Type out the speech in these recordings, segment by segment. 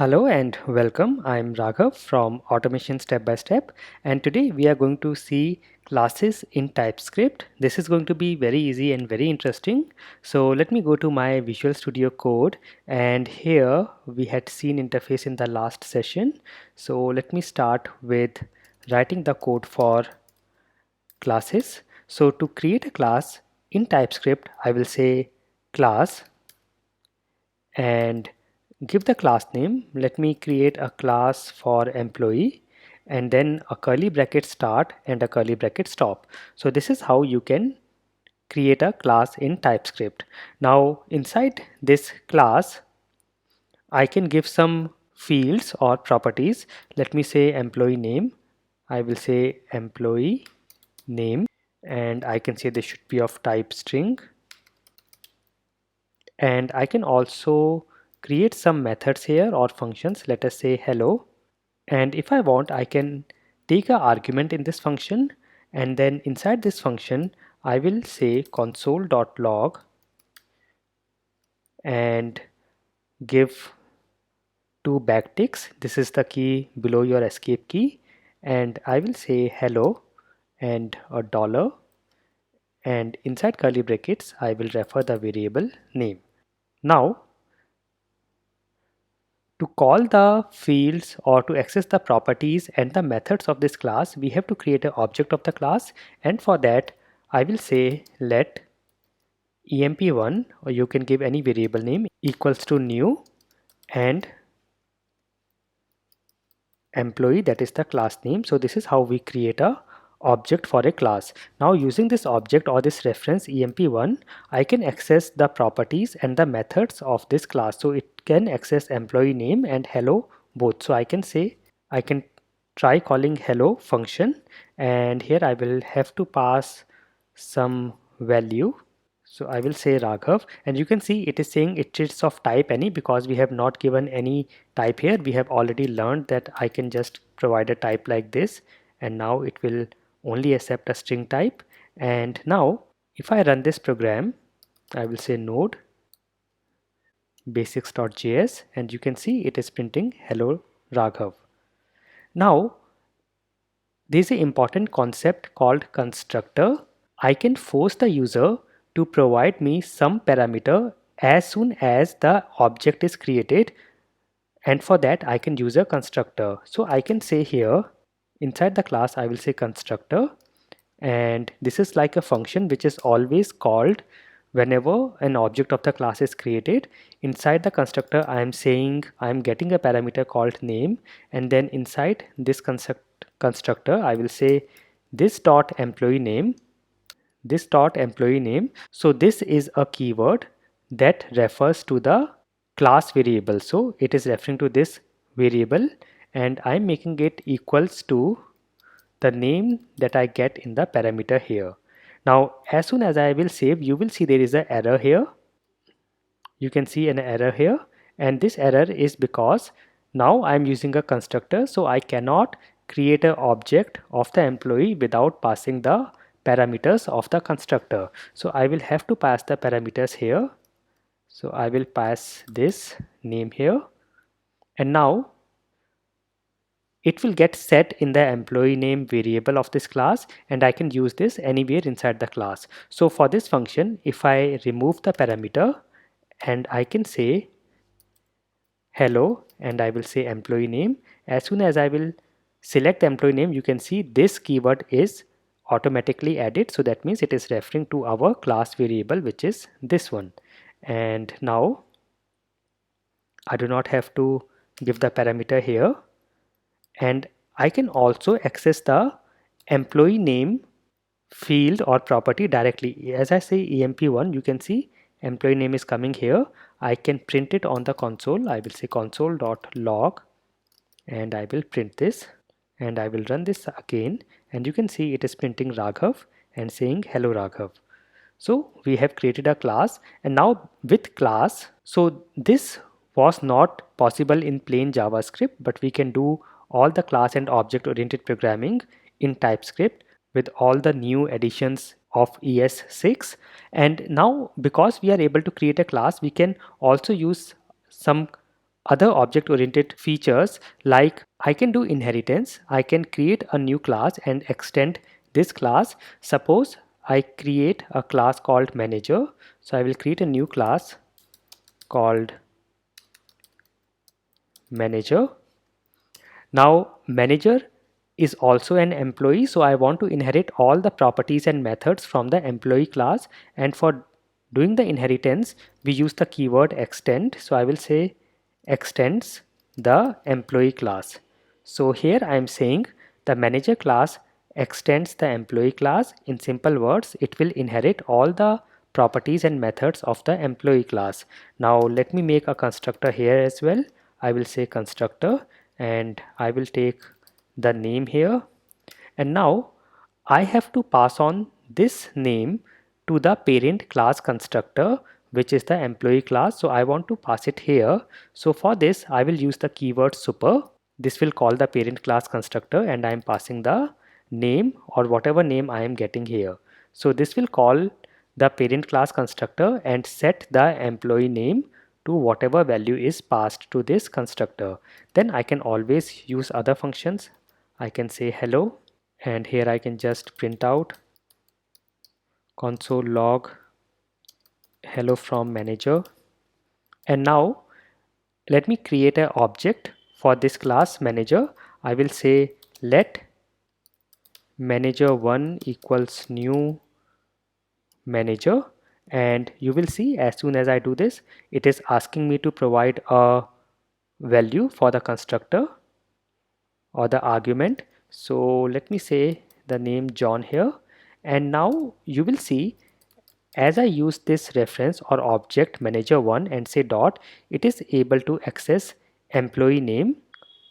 Hello and welcome. I'm Raghav from Automation Step by Step, and today we are going to see classes in TypeScript. This is going to be very easy and very interesting. So let me go to my Visual Studio Code, and here we had seen interface in the last session. So let me start with writing the code for classes. So to create a class in TypeScript, I will say class and give the class name. Let me create a class for employee and then a curly bracket start and a curly bracket stop. So this is how you can create a class in TypeScript. Now inside this class I can give some fields or properties. Let me say employee name. I will say employee name, and I can say this should be of type string, and I can also create some methods here or functions. Let us say hello, and if I want I can take an argument in this function, and then inside this function I will say console.log and give two backticks. This is the key below your escape key, and I will say hello and a dollar, and inside curly brackets I will refer the variable name. Now to call the fields or to access the properties and the methods of this class, we have to create an object of the class, and for that I will say let emp1, or you can give any variable name, equals to new and employee, that is the class name. So this is how we create a object for a class. Now using this object or this reference emp1, I can access the properties and the methods of this class. So it can access employee name and hello both. So I can say I can try calling hello function, and here I will have to pass some value. So I will say Raghav, and you can see it is saying it is of type any because we have not given any type here. We have already learned that I can just provide a type like this, and now it will only accept a string type. And now if I run this program, I will say node basics.js, and you can see it is printing hello Raghav. Now there is an important concept called constructor. I can force the user to provide me some parameter as soon as the object is created, and for that I can use a constructor. So I can say here inside the class I will say constructor, and this is like a function which is always called whenever an object of the class is created. Inside the constructor I am saying I am getting a parameter called name, and then inside this constructor I will say this dot employee name, this dot employee name. So this is a keyword that refers to the class variable. So it is referring to this variable, and I'm making it equals to the name that I get in the parameter here. Now as soon as I will save, you will see there is an error here. You can see an error here, and this error is because now I'm using a constructor, so I cannot create an object of the employee without passing the parameters of the constructor. So I will have to pass the parameters here. So I will pass this name here, and now it will get set in the employee name variable of this class, and I can use this anywhere inside the class. So for this function, if I remove the parameter and I can say hello and I will say employee name, as soon as I will select the employee name, you can see this keyword is automatically added. So that means it is referring to our class variable, which is this one. And now I do not have to give the parameter here, and I can also access the employee name field or property directly. As I say emp1, you can see employee name is coming here. I can print it on the console. I will say console.log, and I will print this, and I will run this again, and you can see it is printing Raghav and saying hello Raghav. So we have created a class, and now with class, so this was not possible in plain JavaScript, but we can do all the class and object oriented programming in TypeScript with all the new additions of ES6. And now because we are able to create a class, we can also use some other object-oriented features like I can do inheritance. I can create a new class and extend this class. Suppose I create a class called manager. So I will create a new class called manager. Now manager is also an employee, so I want to inherit all the properties and methods from the employee class, and for doing the inheritance we use the keyword extend. So I will say extends the employee class. So here I am saying the manager class extends the employee class. In simple words, it will inherit all the properties and methods of the employee class. Now let me make a constructor here as well. I will say constructor and I will take the name here, and now I have to pass on this name to the parent class constructor, which is the employee class. So I want to pass it here. So for this I will use the keyword super. This will call the parent class constructor and I am passing the name or whatever name I am getting here. So this will call the parent class constructor and set the employee name to whatever value is passed to this constructor. Then I can always use other functions. I can say hello, and here I can just print out console log hello from manager. And now let me create an object for this class manager. I will say let manager1 equals new manager, and you will see as soon as I do this it is asking me to provide a value for the constructor or the argument. So let me say the name John here, and now you will see as I use this reference or object manager1 and say dot, it is able to access employee name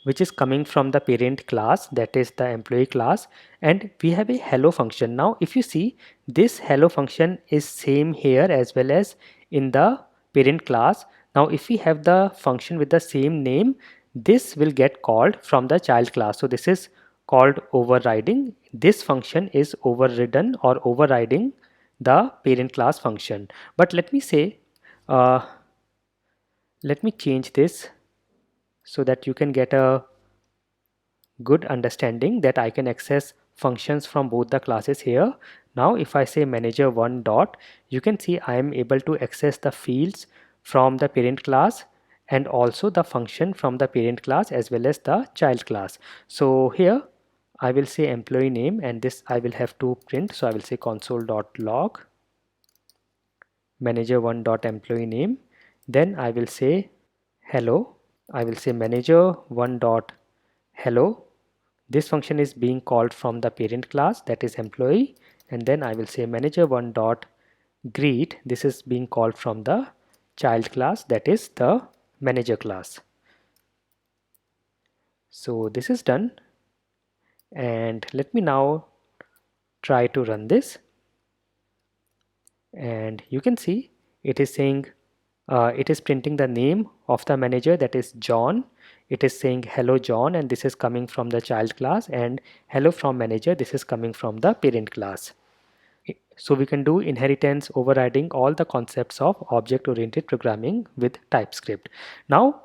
which is coming from the parent class, that is the employee class, and we have a hello function. Now if you see, this hello function is same here as well as in the parent class. Now if we have the function with the same name, this will get called from the child class. So this is called overriding. This function is overridden or overriding the parent class function. But let me say, let me change this so that you can get a good understanding that I can access functions from both the classes here. Now if I say manager1 dot, you can see I am able to access the fields from the parent class and also the function from the parent class as well as the child class. So here I will say employee name, and this I will have to print. So I will say console.log manager1 dot employee name. Then I will say hello. I will say manager1 dot hello. This function is being called from the parent class, that is employee, and then I will say manager1 dot greet. This is being called from the child class, that is the manager class. So this is done, and let me now try to run this, and you can see it is saying it is printing the name of the manager, that is John. It is saying hello John, and this is coming from the child class, and hello from manager, this is coming from the parent class. So we can do inheritance, overriding, all the concepts of object-oriented programming with TypeScript. Now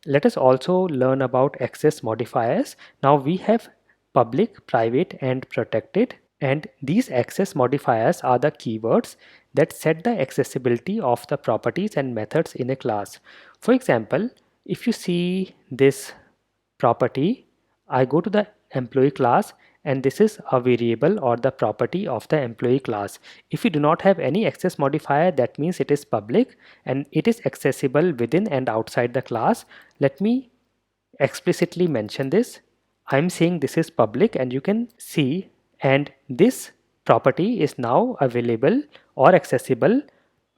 let us also learn about access modifiers. Now we have public, private and protected, and these access modifiers are the keywords that set the accessibility of the properties and methods in a class. For example, if you see this property, I go to the employee class, and this is a variable or the property of the employee class. If you do not have any access modifier, that means it is public and it is accessible within and outside the class. Let me explicitly mention this. I'm saying this is public, and you can see, and this property is now available or accessible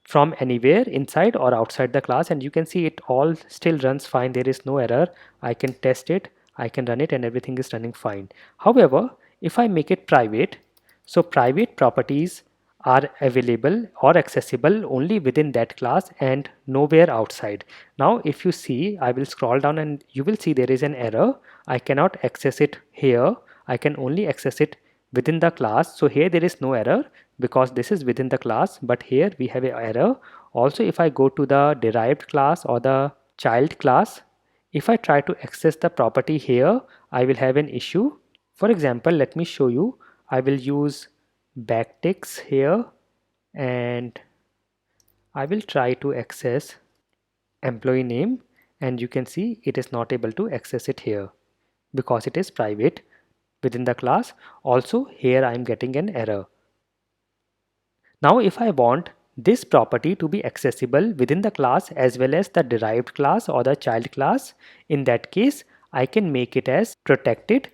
from anywhere inside or outside the class, and you can see it all still runs fine. There is no error. I can test it, I can run it, and everything is running fine. However, if I make it private, so private properties are available or accessible only within that class and nowhere outside. Now if you see, I will scroll down and you will see there is an error. I cannot access it here. I can only access it within the class. So here there is no error because this is within the class, but here we have an error. Also, if I go to the derived class or the child class, If I try to access the property here, I will have an issue. For example, let me show you. I will use backticks here and I will try to access employee name, and you can see it is not able to access it here because it is private within the class. Also here I am getting an error. Now if I want this property to be accessible within the class as well as the derived class or the child class, in that case I can make it as protected.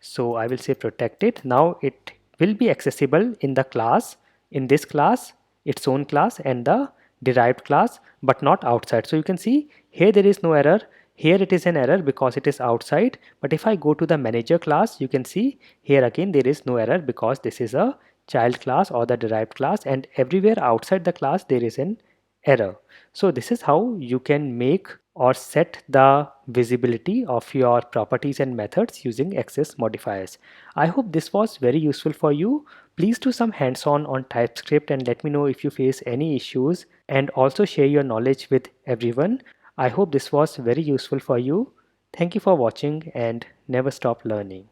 So I will say protected. Now it will be accessible in the class, in this class, its own class, and the derived class, but not outside. So you can see here there is no error. Here it is an error because it is outside. But if I go to the manager class, you can see here again there is no error because this is a child class or the derived class, and everywhere outside the class there is an error. So this is how you can make or set the visibility of your properties and methods using access modifiers. I hope this was very useful for you. Please do some hands-on on TypeScript and let me know if you face any issues, and also share your knowledge with everyone. I hope this was very useful for you. Thank you for watching and never stop learning.